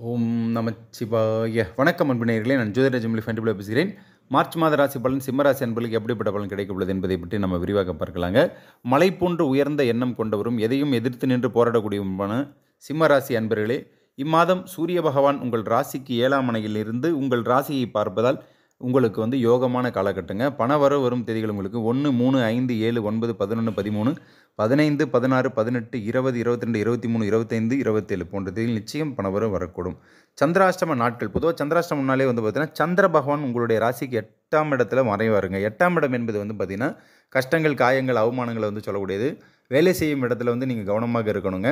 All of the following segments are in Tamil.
ஓம் நமச்சிவாய. வணக்கம் அன்பினர்களே, நான் ஜோதிட ஜெமிலி ஃபண்டிபிள் பேசுகிறேன். மார்ச் மாத ராசி பலன் சிம்மராசி அன்பர்களுக்கு எப்படிப்பட்ட பலன் கிடைக்க உள்ளது என்பதை பற்றி நம்ம விரிவாக பார்க்கலாங்க. மலை போன்று உயர்ந்த எண்ணம் கொண்டவரும் எதையும் எதிர்த்து நின்று போராடக்கூடியவருமான சிம்மராசி அன்பர்களே, இம்மாதம் சூரிய பகவான் உங்கள் ராசிக்கு 7ஆம் மனையில் இருந்து உங்கள் ராசியை பார்ப்பதால் உங்களுக்கு யோகமான காலகட்டங்க. பண வரவு வரும் தேதிகள் உங்களுக்கு 1, 3, 5, 7, 9, 11, 13, 15, 16, 18, 20, 22, 23, 25, 27 போன்ற தேதியில் நிச்சயம் பணவரவு வரக்கூடும். சந்திராஷ்டம நாட்கள், பொதுவாக சந்திராஷ்டமம்னாலே பார்த்தீங்கன்னா சந்திர பகவான் உங்களுடைய ராசிக்கு 8ஆம் இடத்துல மறைவாருங்க. 8ஆம் இடம் என்பது பார்த்தீங்கன்னா கஷ்டங்கள், காயங்கள், அவமானங்களை சொல்லக்கூடியது. வேலை செய்யும் இடத்துல நீங்கள் கவனமாக இருக்கணுங்க.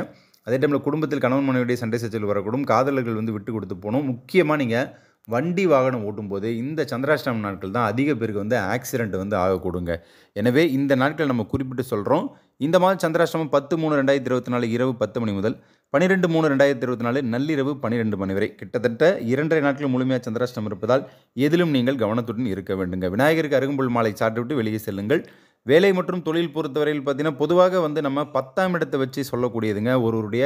அதே டைமில் குடும்பத்தில் கணவன் மனைவியுடைய சண்டை சச்சரவு வரக்கூடும். காதலர்கள் விட்டு கொடுத்து போகணும். முக்கியமாக நீங்கள் வண்டி வாகனம் ஓட்டும்போது இந்த சந்திராஷ்டம நாட்கள் தான் அதிக பேருக்கு ஆக்சிடெண்ட் ஆகக்கூடுங்க. எனவே இந்த நாட்கள் நம்ம குறிப்பிட்டு சொல்கிறோம். இந்த மாதம் சந்திராஷ்டமம் 10/3/2024 இரவு 10 மணி முதல் 12/3/2024 நள்ளிரவு 12 மணி வரை, கிட்டத்தட்ட 2.5 நாட்கள் முழுமையாக சந்திராஷ்டமம் இருப்பதால் எதிலும் நீங்கள் கவனத்துடன் இருக்க வேண்டுங்க. விநாயகருக்கு அருகம்புல் மாலை சாப்பிட்டு வெளியே செல்லுங்கள். வேலை மற்றும் தொழில் பொறுத்தவரையில் பார்த்தீங்கன்னா பொதுவாக நம்ம 10ஆம் இடத்தை வச்சு சொல்லக்கூடியதுங்க. ஒருவருடைய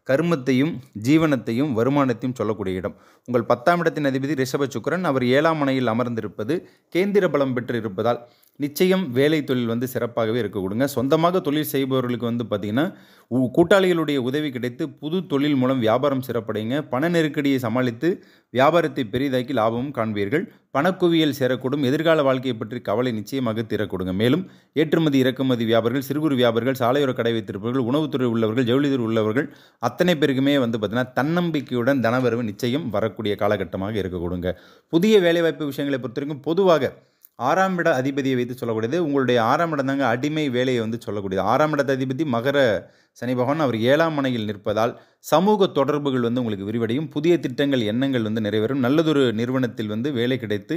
கர்மத்தையும் ஜீவனத்தையும் வருமானத்தையும் சொல்லக்கூடிய இடம். உங்கள் 10ஆம் இடத்தின் அதிபதி ரிஷப சுக்கிரன், அவர் 7ஆம் மனையில் அமர்ந்திருப்பது கேந்திர பலம் பெற்று இருப்பதால் நிச்சயம் வேலை தொழில் சிறப்பாகவே இருக்க கொடுங்க. சொந்தமாக தொழில் செய்பவர்களுக்கு பார்த்தீங்கன்னா கூட்டாளிகளுடைய உதவி கிடைத்து புது தொழில் மூலம் வியாபாரம் சிறப்படைங்க. பண நெருக்கடியை சமாளித்து வியாபாரத்தை பெரிதாக்கி லாபமும் காண்பீர்கள். பணக்குவியல் சேரக்கூடும். எதிர்கால வாழ்க்கையை பற்றி கவலை நிச்சயமாக தீரக்கூடுங்க. மேலும் ஏற்றுமதி இறக்குமதி வியாபாரிகள், சிறு குறு வியாபாரிகள், சாலையோர கடை வைத்திருப்பவர்கள், உணவுத்துறை உள்ளவர்கள், ஜவுளித்துறை உள்ளவர்கள் அத்தனை பேருக்குமே பார்த்தீங்கன்னா தன்னம்பிக்கையுடன் தனவரவு நிச்சயம் வரக்கூடிய காலகட்டமாக இருக்க கொடுங்க. புதிய வேலைவாய்ப்பு விஷயங்களை பொறுத்த வரைக்கும் பொதுவாக 6ஆம் இட அதிபதியை வைத்து சொல்லக்கூடியது. உங்களுடைய 6ஆம் இடம் தாங்க அடிமை வேலையை சொல்லக்கூடியது. 6ஆம் இடத்த அதிபதி மகர சனி பகவான், அவர் 7ஆம் மனையில் நிற்பதால் சமூக தொடர்புகள் உங்களுக்கு விரிவடையும். புதிய திட்டங்கள், எண்ணங்கள் நிறைவேறும். நல்லதொரு நிறுவனத்தில் வேலை கிடைத்து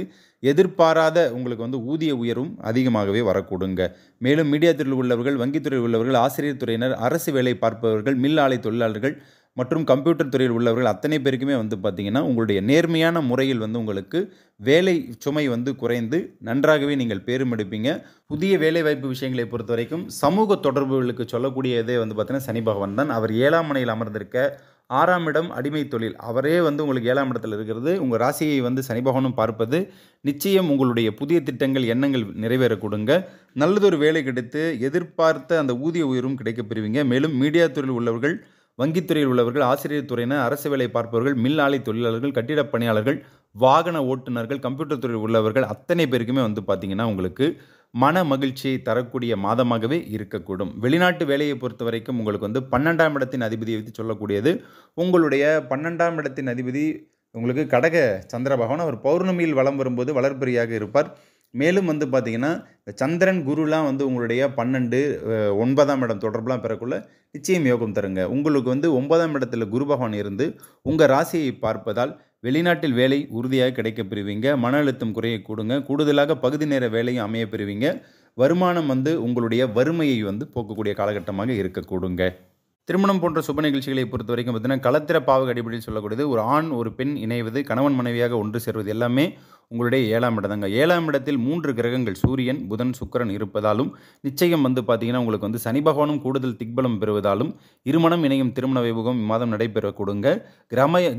எதிர்பாராத உங்களுக்கு ஊதிய உயர்வும் அதிகமாகவே வரக்கூடுங்க. மேலும் மீடியா துறையில் உள்ளவர்கள், வங்கித்துறையில் உள்ளவர்கள், ஆசிரியர் துறையினர், அரசு வேலை பார்ப்பவர்கள், மில் ஆலை தொழிலாளர்கள் மற்றும் கம்ப்யூட்டர் துறையில் உள்ளவர்கள் அத்தனை பேருக்குமே பார்த்தீங்கன்னா உங்களுடைய நேர்மையான முறையில் உங்களுக்கு வேலை சுமை குறைந்து நன்றாகவே நீங்கள் பேரும் எடுப்பீங்க. புதிய வேலைவாய்ப்பு விஷயங்களை பொறுத்த வரைக்கும் சமூக தொடர்புகளுக்கு சொல்லக்கூடியதே பார்த்தீங்கன்னா சனி பகவான் தான். அவர் 7ஆம் மனையில் அமர்ந்திருக்க 6ஆம் இடம் அடிமை தொழில், அவரே உங்களுக்கு 7ஆம் இடத்தில் இருக்கிறது. உங்கள் ராசியை சனி பகவானும் பார்ப்பது நிச்சயம் உங்களுடைய புதிய திட்டங்கள், எண்ணங்கள் நிறைவேற கொடுங்க. நல்லதொரு வேலை கிடைத்து எதிர்பார்த்த அந்த ஊதிய உயர்வும் கிடைக்கப் பெறுவீங்க. மேலும் மீடியா துறையில் உள்ளவர்கள், வங்கித்துறையில் உள்ளவர்கள், ஆசிரியர் துறையினர், அரசு வேலை பார்ப்பவர்கள், மில் ஆலை தொழிலாளர்கள், கட்டிடப் பணியாளர்கள், வாகன ஓட்டுநர்கள், கம்ப்யூட்டர் துறையில் உள்ளவர்கள் அத்தனை பேருக்குமே பார்த்தீங்கன்னா உங்களுக்கு மன மகிழ்ச்சியை தரக்கூடிய மாதமாகவே இருக்கக்கூடும். வெளிநாட்டு வேலையை பொறுத்த வரைக்கும் உங்களுக்கு 12ஆம் இடத்தின் அதிபதியை வைத்து சொல்லக்கூடியது. உங்களுடைய 12ஆம் இடத்தின் அதிபதி உங்களுக்கு கடக சந்திர பகவான், அவர் பௌர்ணமியில் வலம் வரும்போது வளர்பிரியாக இருப்பார். மேலும் பார்த்தீங்கன்னா சந்திரன் குருலாம் உங்களுடைய 12, 9ஆம் இடம் தொடர்புலாம் பெறக்குள்ள நிச்சயம் யோகம் தருங்க. உங்களுக்கு 9ஆம் இடத்துல குரு பகவான் இருந்து உங்கள் ராசியை பார்ப்பதால் வெளிநாட்டில் வேலை உறுதியாக கிடைக்க பெறுவீங்க. மன அழுத்தம் குறைய கூடுங்க. கூடுதலாக பகுதி நேர வேலையும் அமைய பெறுவீங்க. வருமானம் உங்களுடைய வறுமையை போக்கக்கூடிய காலகட்டமாக இருக்கக்கூடுங்க. திருமணம் போன்ற சுப நிகழ்ச்சிகளை பொறுத்த வரைக்கும் பார்த்தீங்கன்னா களத்திர பாவக அடிப்படையில் சொல்லக்கூடியது. ஒரு ஆண் ஒரு பெண் இணைவது, கணவன் மனைவியாக ஒன்று சேர்வது எல்லாமே உங்களுடைய 7ஆம் இடம் தாங்க. 7ஆம் இடத்தில் 3 கிரகங்கள் சூரியன், புதன், சுக்கிரன் இருப்பதாலும் நிச்சயம் பார்த்தீங்கன்னா உங்களுக்கு சனி பகவானும் கூடுதல் திக்பலம் பெறுவதாலும் இருமணம் இணையும் திருமண வைபவம் இம்மாதம் நடைபெற கொடுங்க.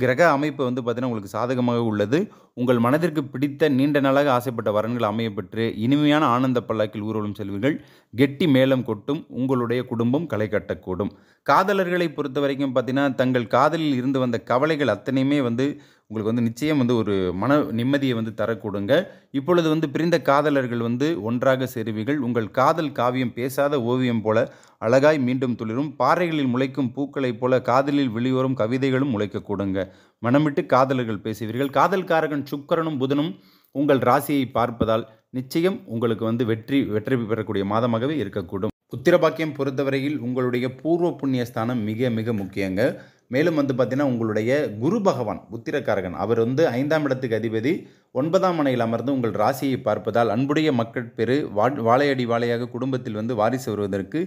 கிரக அமைப்பு பார்த்தீங்கன்னா உங்களுக்கு சாதகமாக உள்ளது. உங்கள் மனதிற்கு பிடித்த நீண்ட நாளாக ஆசைப்பட்ட வரன்கள் அமையப்பெற்று இனிமையான ஆனந்த பல்லாக்கில் ஊர்வலம் செல்வீர்கள். கெட்டி மேளம் கொட்டும். உங்களுடைய குடும்பம் களை கட்டக்கூடும். காதலர்களை பொறுத்த வரைக்கும் பார்த்தீங்கன்னா தங்கள் காதலில் இருந்து வந்த கவலைகள் அத்தனையுமே உங்களுக்கு நிச்சயம் ஒரு மன நிம்மதியை தரக்கூடுங்க. இப்பொழுது பிரிந்த காதலர்கள் ஒன்றாக சேருவீர்கள். உங்கள் காதல் காவியம் பேசாத ஓவியம் போல அழகாய் மீண்டும் துளிரும். பாறைகளில் முளைக்கும் பூக்களைப் போல காதலில் வெளிவரும் கவிதைகளும் முளைக்கக்கூடுங்க. மனமிட்டு காதலர்கள் பேசுவீர்கள். காதல்காரகன் சுக்கிரனும் புதனும் உங்கள் ராசியை பார்ப்பதால் நிச்சயம் உங்களுக்கு வெற்றி பெறக்கூடிய மாதமாகவே இருக்கக்கூடும். புத்திரபாக்கியம் பொறுத்தவரையில் உங்களுடைய பூர்வ புண்ணியஸ்தானம் மிக மிக முக்கியங்க. மேலும் பார்த்தீங்கன்னா உங்களுடைய குரு பகவான் புத்திரக்காரகன், அவர் 5ஆம் இடத்துக்கு அதிபதி 9ஆம் மனையில் அமர்ந்து உங்கள் ராசியை பார்ப்பதால் அன்புடைய மக்கள் பெரு வாழையடி வாழையாக குடும்பத்தில் வாரிசு வருவதற்கு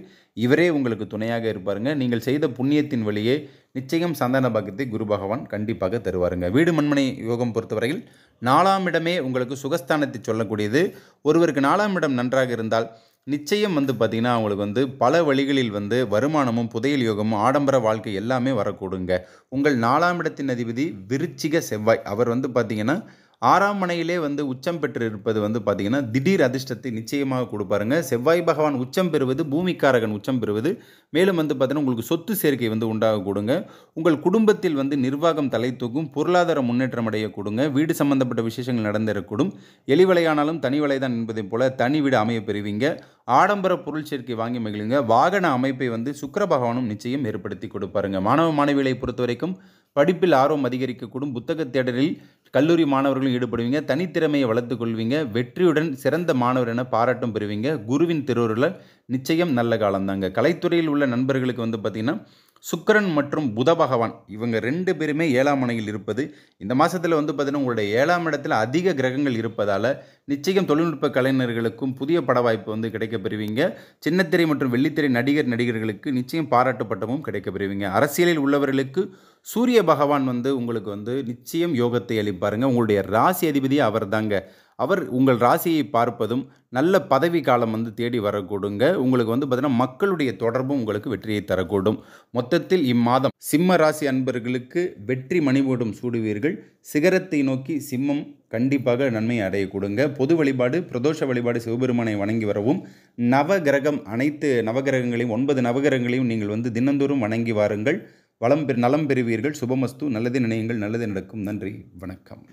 இவரே உங்களுக்கு துணையாக இருப்பாருங்க. நீங்கள் செய்த புண்ணியத்தின் வழியே நிச்சயம் சந்தான பாக்கியத்தை குரு பகவான் கண்டிப்பாக தருவாருங்க. வீடு மண்மனை யோகம் பொறுத்தவரையில் 4ஆம் இடமே உங்களுக்கு சுகஸ்தானத்தை சொல்லக்கூடியது. ஒருவருக்கு 4ஆம் இடம் நன்றாக இருந்தால் நிச்சயம் வந்து பார்த்தீங்கன்னா, அவங்களுக்கு வந்து பல வழிகளில் வந்து வருமானமும், புதையல் யோகமும், ஆடம்பர வாழ்க்கை எல்லாமே வரக்கூடுங்க. உங்கள் 4ஆம் இடத்தின் அதிபதி விருச்சிக செவ்வாய். அவர் வந்து பார்த்தீங்கன்னா, 6ஆம் மனையிலே வந்து உச்சம் பெற்று இருப்பது வந்து பார்த்தீங்கன்னா, திடீர் அதிர்ஷ்டத்தை நிச்சயமாக குடுப்பாருங்க. செவ்வாய் பகவான் உச்சம் பெறுவது, பூமிக்காரகன் உச்சம் பெறுவது, மேலும் வந்து பார்த்தீங்கன்னா, உங்களுக்கு சொத்து சேர்க்கை வந்து உண்டாகக்கூடுங்க. உங்கள் குடும்பத்தில் வந்து நிர்வாகம் தலை தூக்கும், பொருளாதார முன்னேற்றம் அடையக்கூடுங்க. வீடு சம்பந்தப்பட்ட விசேஷங்கள் நடந்தேறக்கூடும். எலி வலையானாலும் தனி வலைதான் என்பதைப் போல தனி வீடு அமையப் பெறுவீங்க. ஆடம்பர பொருள் சேர்க்கை வாங்கி மகிழுங்க. வாகன அமைப்பை வந்து சுக்கிர பகவானும் நிச்சயம் ஏற்படுத்தி கொடுப்பாருங்க. மாணவ மாணவிகளை பொறுத்தவரைக்கும் படிப்பில் ஆர்வம் அதிகரிக்கக்கூடும். புத்தக தேடலில் கல்லூரி மாணவர்களும் ஈடுபடுவீங்க. தனித்திறமையை வளர்த்துக் கொள்வீங்க. வெற்றியுடன் சிறந்த மாணவர் என பாராட்டும் பெறுவீங்க. குருவின் திருவருளால் நிச்சயம் நல்ல காலம்தாங்க. கலைத்துறையில் உள்ள நண்பர்களுக்கு வந்து பார்த்தீங்கன்னா, சுக்கிரன் மற்றும் புத பகவான் இவங்க 2 பேருமே 7ஆம் மனையில் இருப்பது, இந்த மாசத்துல வந்து பார்த்தீங்கன்னா, உங்களுடைய 7ஆம் இடத்துல அதிக கிரகங்கள் இருப்பதால, நிச்சயம் தொழில்நுட்ப கலைஞர்களுக்கும் புதிய பட வாய்ப்பு வந்து கிடைக்கப் பெறுவீங்க. சின்னத்திரை மற்றும் வெள்ளித்திரை நடிகர், நடிகர்களுக்கு நிச்சயம் பாராட்டு பட்டமும் கிடைக்கப் பெறுவீங்க. அரசியலில் உள்ளவர்களுக்கு சூரிய பகவான் வந்து உங்களுக்கு வந்து நிச்சயம் யோகத்தை அளிப்பாருங்க. உங்களுடைய ராசி அதிபதியே அவர்தாங்க. அவர் உங்கள் ராசியை பார்ப்பதும், நல்ல பதவி காலம் வந்து தேடி வரக்கூடுங்க. உங்களுக்கு வந்து பார்த்தீங்கன்னா, மக்களுடைய தொடர்பும் உங்களுக்கு வெற்றியை தரக்கூடும். மொத்தத்தில் இம்மாதம் சிம்ம ராசி அன்பர்களுக்கு வெற்றி மணிமகுடம் சூடுவீர்கள். சிகரத்தை நோக்கி சிம்மம் கண்டிப்பாக நன்மை அடையக்கூடுங்க. பொது வழிபாடு, பிரதோஷ வழிபாடு சிவபெருமானை வணங்கி வரவும், நவகிரகம் அனைத்து நவகிரகங்களையும் 9 நவகிரகங்களையும் நீங்கள் வந்து தினந்தோறும் வணங்கி வாருங்கள். நலம் பெறுவீர்கள். சுபமஸ்து. நல்லதே நினையுங்கள், நல்லது நடக்கும். நன்றி, வணக்கம்.